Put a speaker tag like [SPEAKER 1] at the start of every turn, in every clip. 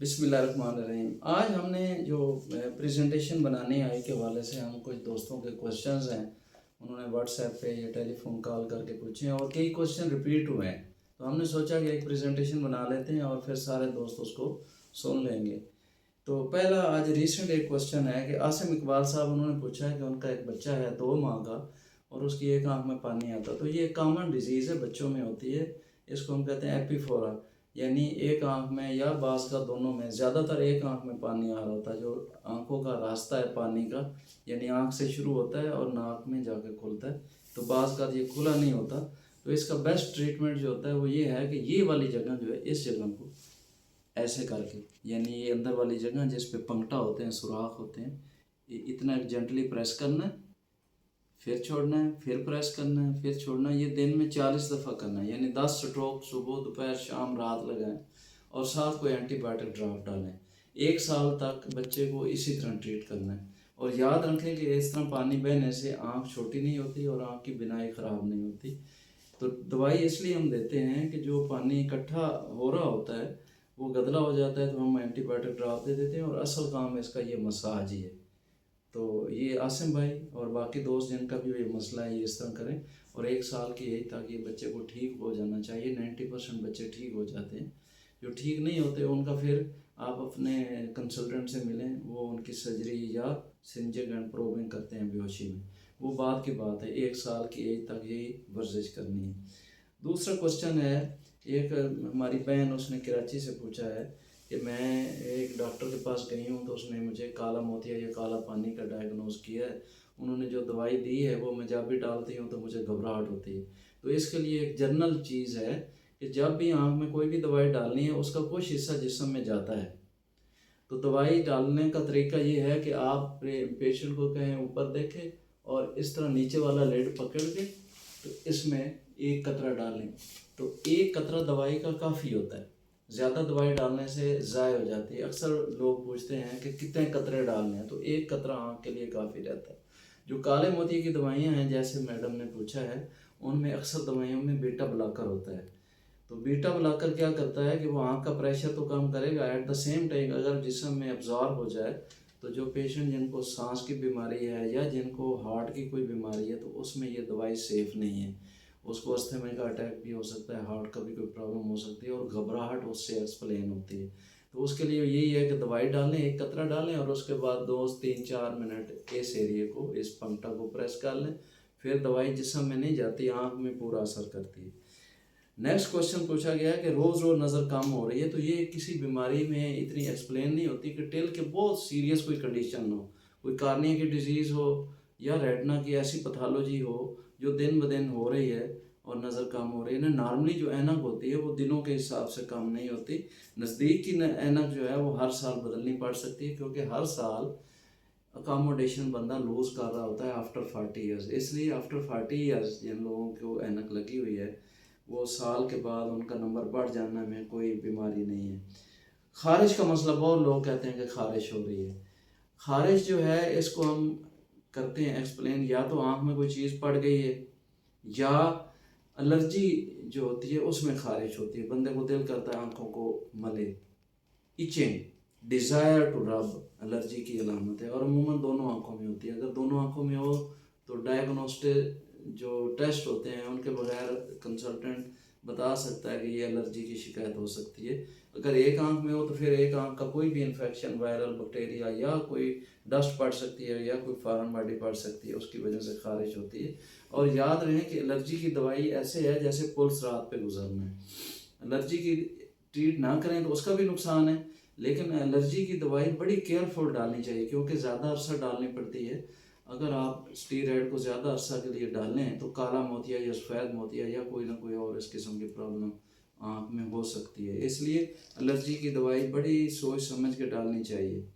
[SPEAKER 1] बिस्मिल्लाहिर्रहमानिर्रहीम। आज हमने जो प्रेजेंटेशन बनाने आई के हवाले से हम कुछ दोस्तों के क्वेश्चंस हैं, उन्होंने व्हाट्सएप पे या टेलीफोन कॉल करके पूछे हैं और कई क्वेश्चन रिपीट हुए हैं। तो हमने सोचा कि एक प्रेजेंटेशन बना लेते हैं और फिर सारे दोस्त उसको सुन लेंगे। तो पहला आज रिसेंट एक क्वेश्चन है कि आसिम इकबाल साहब, उन्होंने पूछा है कि उनका एक बच्चा है 2 माह का और उसकी एक आंख में पानी आता। तो ये कॉमन डिजीज़ है, बच्चों में होती है। इसको हम कहते हैं एपीफोरा, यानी एक आंख में या बास का दोनों में, ज़्यादातर एक आंख में पानी आ रहा होता है। जो आंखों का रास्ता है पानी का, यानी आंख से शुरू होता है और नाक में जाके खुलता है। तो बास का ये खुला नहीं होता। तो इसका बेस्ट ट्रीटमेंट जो होता है वो ये है कि ये वाली जगह जो है, इस जगह को ऐसे करके, यानी ये अंदर वाली जगह जिस पे पंक्टा होते हैं, सुराख होते हैं, ये इतना जेंटली प्रेस करना है, फिर छोड़ना है, फिर प्रेस करना है, फिर छोड़ना है। ये दिन में 40 दफ़ा करना है, यानी 10 स्ट्रोक सुबह दोपहर शाम रात लगाएं और साथ कोई एंटीबायोटिक ड्रॉप डालें। 1 साल तक बच्चे को इसी तरह ट्रीट करना है। और याद रखें कि इस तरह पानी बहने से आँख छोटी नहीं होती और आँख की बिनाई ख़राब नहीं होती। तो दवाई इसलिए हम देते हैं कि जो पानी इकट्ठा हो रहा होता है वो गदला हो जाता है, तो हम एंटीबायोटिक ड्रॉप दे देते हैं और असल काम इसका ये मसाज ही है। तो ये आसिम भाई और बाकी दोस्त जिनका भी ये मसला है, ये इस तरह करें। और 1 साल की एज तक ये बच्चे को ठीक हो जाना चाहिए। 90% बच्चे ठीक हो जाते हैं। जो ठीक नहीं होते उनका फिर आप अपने कंसल्टेंट से मिलें, वो उनकी सर्जरी या सिंजिंग एंड प्रोबिंग करते हैं बेहोशी में, वो बात की बात है। 1 साल की एज तक यही वर्जिश करनी है। दूसरा क्वेश्चन है, एक हमारी बहन, उसने कराची से पूछा है कि मैं एक डॉक्टर के पास गई हूँ तो उसने मुझे काला मोतिया या काला पानी का डायग्नोज किया है। उन्होंने जो दवाई दी है वो मैं जब भी डालती हूँ तो मुझे घबराहट होती है। तो इसके लिए एक जनरल चीज़ है कि जब भी आँख में कोई भी दवाई डालनी है उसका कुछ हिस्सा जिस्म में जाता है। तो दवाई डालने का तरीका ये है कि आप पेशेंट को कहें ऊपर देखें और इस तरह नीचे वाला लेड पकड़ के तो इसमें एक कतरा डालें। तो एक कतरा दवाई का काफ़ी होता है, ज़्यादा दवाई डालने से ज़ाय हो जाती है। अक्सर लोग पूछते हैं कि कितने कतरे डालने हैं, तो एक कतरा आँख के लिए काफ़ी रहता है। जो काले मोती की दवाइयाँ हैं, जैसे मैडम ने पूछा है, उनमें अक्सर दवाइयों में बीटा ब्लॉकर होता है। तो बीटा ब्लॉकर क्या करता है कि वो आँख का प्रेशर तो कम करेगा, एट द सेम टाइम अगर जिस्म में अब्जॉर्ब हो जाए तो जो पेशेंट जिनको सांस की बीमारी है या जिनको हार्ट की कोई बीमारी है तो उसमें ये दवाई सेफ़ नहीं है। उसको अस्थमा का अटैक भी हो सकता है, हार्ट का भी कोई प्रॉब्लम हो सकती है और घबराहट उससे एक्सप्लेन होती है। तो उसके लिए यही है कि दवाई डालें, एक कतरा डालें और उसके बाद 2-3-4 मिनट इस एरिए को, इस पंक्टा को प्रेस कर लें। फिर दवाई जिस्म में नहीं जाती, आँख में पूरा असर करती है। नेक्स्ट क्वेश्चन पूछा गया है कि रोज़ रोज़ नज़र कम हो रही है। तो ये किसी बीमारी में इतनी एक्सप्लेन नहीं होती कि टिल के बहुत सीरियस कोई कंडीशन हो, कोई कार्निया की डिजीज़ हो या रेटिना की ऐसी पैथोलॉजी हो जो दिन ब दिन हो रही है और नज़र कम हो रही है ना। नॉर्मली जो ऐनक होती है वो दिनों के हिसाब से कम नहीं होती। नज़दीक की ऐनक जो है वो हर साल बदलनी पड़ सकती है, क्योंकि हर साल अकोमोडेशन बंदा लूज़ कर रहा होता है आफ्टर 40 ईयर्स। इसलिए आफ्टर 40 ईयर्स जिन लोगों को ऐनक लगी हुई है वो साल के बाद उनका नंबर बढ़ जाने में कोई बीमारी नहीं है। खारिश का मसला, बहुत लोग कहते हैं कि खारिश हो रही है। खारिश जो है इसको हम करते हैं एक्सप्लेन, या तो आँख में कोई चीज़ पड़ गई है या एलर्जी जो होती है उसमें खारिश होती है। बंदे को दिल करता है आँखों को मले, itching, desire to rub allergy की अलामत है और अमूमन दोनों आँखों में होती है। अगर दोनों आँखों में हो तो डायग्नोस्टिक जो टेस्ट होते हैं उनके बगैर कंसल्टेंट बता सकता है कि ये एलर्जी की शिकायत हो सकती है। अगर एक आंख में हो तो फिर एक आंख का कोई भी इन्फेक्शन, वायरल, बैक्टीरिया या कोई डस्ट पड़ सकती है या कोई फॉरेन बॉडी पड़ सकती है, उसकी वजह से खारिश होती है। और याद रहे कि एलर्जी की दवाई ऐसे है जैसे पुलिस रात पे गुजरना है। एलर्जी की ट्रीट ना करें तो उसका भी नुकसान है, लेकिन एलर्जी की दवाई बड़ी केयरफुल डालनी चाहिए क्योंकि ज़्यादा अरसा डालनी पड़ती है। अगर आप स्टीरॉयड को ज़्यादा अरसा के लिए डालें तो काला मोतिया या सफ़ेद मोतिया या कोई ना कोई और इस किस्म की प्रॉब्लम आँख में हो सकती है। इसलिए एलर्जी की दवाई बड़ी सोच समझ के डालनी चाहिए।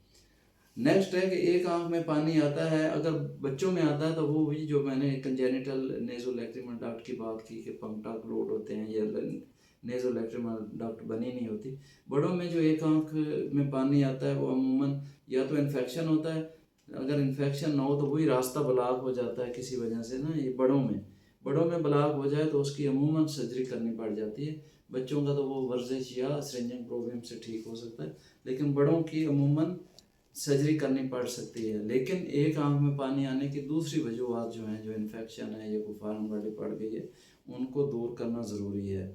[SPEAKER 1] नेक्स्ट है कि एक आँख में पानी आता है, अगर बच्चों में आता है तो वो भी जो मैंने कंजेनिटल नेज़ोलैक्रिमल डक्ट की बात की कि पंक्टा क्लोट होते हैं या नेज़ोलैक्रिमल डक्ट बनी नहीं होती। बड़ों में जो एक आँख में पानी आता है वो अमूमन या तो इन्फेक्शन होता है, अगर इन्फेक्शन ना हो तो वही रास्ता ब्लॉक हो जाता है किसी वजह से ना। ये बड़ों में ब्लॉक हो जाए तो उसकी अमूमन सर्जरी करनी पड़ जाती है। بچوں کا تو وہ ورزش یا سرنجنگ پروبلم سے ٹھیک ہو سکتا ہے، لیکن بڑوں کی عموماً سرجری کرنی پڑ سکتی ہے۔ لیکن ایک آنکھ میں پانی آنے کی دوسری وجوہات جو ہیں، جو انفیکشن ہے یا کوئی فارم باڈی پڑ گئی ہے، ان کو دور کرنا ضروری ہے۔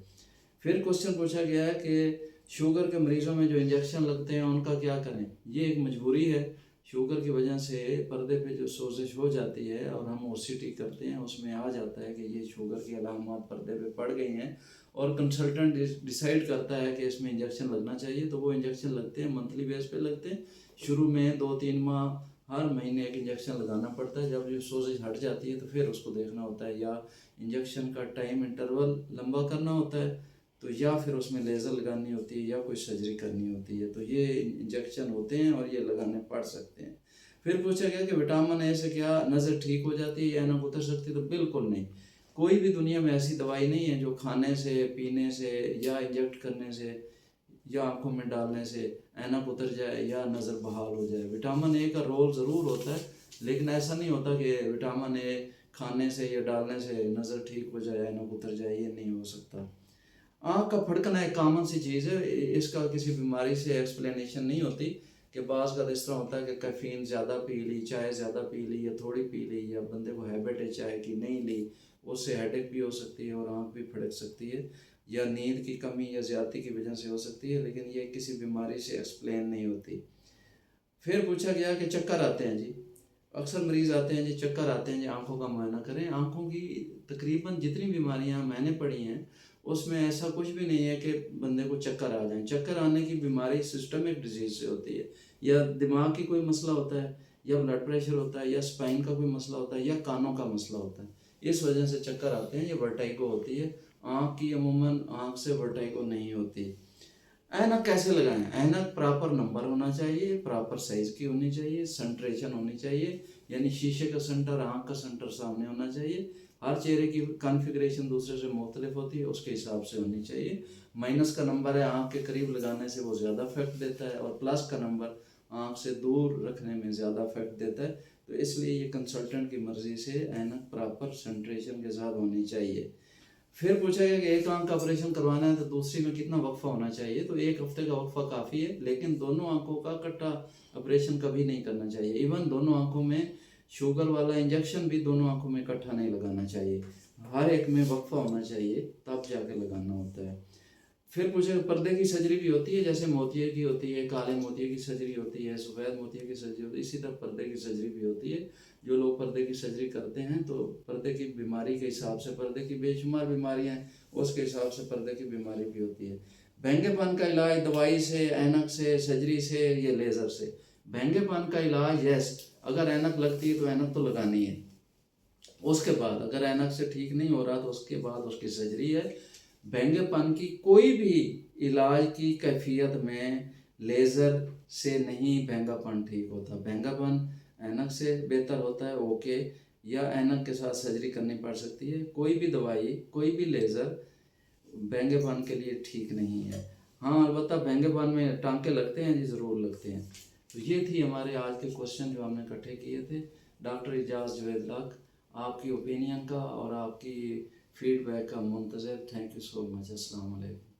[SPEAKER 1] پھر کوشچن پوچھا گیا ہے کہ شوگر کے مریضوں میں جو انجیکشن لگتے ہیں ان کا کیا کریں؟ یہ ایک مجبوری ہے۔ شوگر کی وجہ سے پردے پہ جو سوزش ہو جاتی ہے اور ہم OCT کرتے ہیں، اس میں آ جاتا ہے کہ یہ شوگر کی علامات پردے پہ پڑ گئی ہیں، اور کنسلٹنٹ ڈیسائیڈ کرتا ہے کہ اس میں انجیکشن لگنا چاہیے، تو وہ انجیکشن لگتے ہیں، منتھلی بیس پہ لگتے ہیں۔ شروع میں 2-3 ماہ ہر مہینے ایک انجیکشن لگانا پڑتا ہے۔ جب یہ سوزش ہٹ جاتی ہے تو پھر اس کو دیکھنا ہوتا ہے، یا انجیکشن کا ٹائم انٹرول لمبا کرنا ہوتا ہے، تو یا پھر اس میں لیزر لگانی ہوتی ہے یا کوئی سرجری کرنی ہوتی ہے۔ تو یہ انجیکشن ہوتے ہیں اور یہ لگانے پڑ سکتے ہیں۔ پھر پوچھا گیا کہ وٹامن اے سے کیا نظر ٹھیک ہو جاتی ہے یا اینک اتر سکتی ہے؟ تو بالکل نہیں۔ کوئی بھی دنیا میں ایسی دوائی نہیں ہے جو کھانے سے، پینے سے یا انجیکٹ کرنے سے یا آنکھوں میں ڈالنے سے اینک اتر جائے یا نظر بحال ہو جائے۔ وٹامن اے کا رول ضرور ہوتا ہے، لیکن ایسا نہیں ہوتا کہ وٹامن اے کھانے سے یا ڈالنے سے نظر ٹھیک ہو جائے، اینک اتر جائے، یہ نہیں ہو سکتا۔ آنکھ کا پھڑکنا ایک کامن سی چیز ہے، اس کا کسی بیماری سے ایکسپلینیشن نہیں ہوتی، کہ بعض کا اس طرح ہوتا ہے کہ کیفین زیادہ پی لی، چائے زیادہ پی لی یا تھوڑی پی لی، یا بندے کو ہیبٹ ہے چائے کی نہیں لی، اس سے ہیڈیک بھی ہو سکتی ہے اور آنکھ بھی پھڑک سکتی ہے، یا نیند کی کمی یا زیادتی کی وجہ سے ہو سکتی ہے، لیکن یہ کسی بیماری سے ایکسپلین نہیں ہوتی۔ پھر پوچھا گیا کہ چکر آتے ہیں جی، اکثر مریض آتے ہیں جی، چکر آتے ہیں جی، آنکھوں کا معائنہ کریں۔ آنکھوں کی تقریباً جتنی بیماریاں میں نے پڑھی ہیں اس میں ایسا کچھ بھی نہیں ہے کہ بندے کو چکر آ جائیں۔ چکر آنے کی بیماری سسٹمک ڈیزیز سے ہوتی ہے، یا دماغ کی کوئی مسئلہ ہوتا ہے، یا بلڈ پریشر ہوتا ہے، یا اسپائن کا کوئی مسئلہ ہوتا ہے، یا کانوں کا مسئلہ ہوتا ہے، اس وجہ سے چکر آتے ہیں۔ یہ ورٹائگو ہوتی ہے، آنکھ کی عموماً آنکھ سے ورٹائگو نہیں ہوتی۔ اینک کیسے لگائیں؟ اینک پراپر نمبر ہونا چاہیے، پراپر سائز کی ہونی چاہیے، سنٹریشن ہونی چاہیے، یعنی شیشے کا سنٹر، آنکھ کا سنٹر سامنے ہونا چاہیے۔ ہر چہرے کی کنفیگریشن دوسرے سے مختلف ہوتی ہے، اس کے حساب سے ہونی چاہیے۔ مائنس کا نمبر ہے آنکھ کے قریب لگانے سے وہ زیادہ افیکٹ دیتا ہے، اور پلس کا نمبر آنکھ سے دور رکھنے میں زیادہ افیکٹ دیتا ہے۔ تو اس لیے یہ کنسلٹنٹ کی مرضی سے اینک پراپر سنٹریشن کے ساتھ ہونی چاہیے۔ پھر پوچھا گیا کہ ایک آنکھ کا آپریشن کروانا ہے تو دوسری میں کتنا وقفہ ہونا چاہیے؟ تو 1 ہفتے کا وقفہ کافی ہے، لیکن دونوں آنکھوں کا اکٹھا آپریشن کبھی نہیں کرنا چاہیے۔ ایون دونوں آنکھوں میں شوگر والا انجیکشن بھی دونوں آنکھوں میں اکٹھا نہیں لگانا چاہیے، ہر ایک میں وقفہ ہونا چاہیے، تب جا کے لگانا ہوتا ہے۔ پھر پوچھے پردے کی سرجری بھی ہوتی ہے، جیسے موتیے کی ہوتی ہے، کالے موتیے کی سرجری ہوتی ہے، سفید موتیے کی سرجری ہوتی ہے، اسی طرح پردے کی سرجری بھی ہوتی ہے۔ جو لوگ پردے کی سرجری کرتے ہیں تو پردے کی بیماری کے حساب سے، پردے کی بے شمار بیماریاں ہیں، اس کے حساب سے پردے کی بیماری بھی ہوتی ہے۔ بہنگے پن کا علاج دوائی سے، اینک سے، سرجری سے یا لیزر سے؟ بہنگے پن کا علاج یس، اگر اینک لگتی ہے تو اینک تو لگانی ہے، اس کے بعد اگر اینک سے ٹھیک نہیں ہو رہا تو اس کے بعد اس کی سرجری ہے۔ بہنگے پن کی کوئی بھی علاج کی کیفیت میں لیزر سے نہیں بہنگا پن ٹھیک ہوتا۔ بہنگا پن اینک سے بہتر ہوتا ہے، اوکے، یا اینک کے ساتھ سرجری کرنی پڑ سکتی ہے۔ کوئی بھی دوائی، کوئی بھی لیزر بہنگے پن کے لیے ٹھیک نہیں ہے۔ ہاں البتہ بہنگے پن میں ٹانکے لگتے ہیں جی، ضرور لگتے ہیں۔ تو یہ تھی ہمارے آج کے کوشچن جو ہم نے اکٹھے کیے تھے ڈاکٹر اعجاز جوید لاکھ۔ آپ کی اوپینین کا اور آپ کی فیڈ بیک کا منتظر۔ تھینک یو سو مچ۔ السلام علیکم۔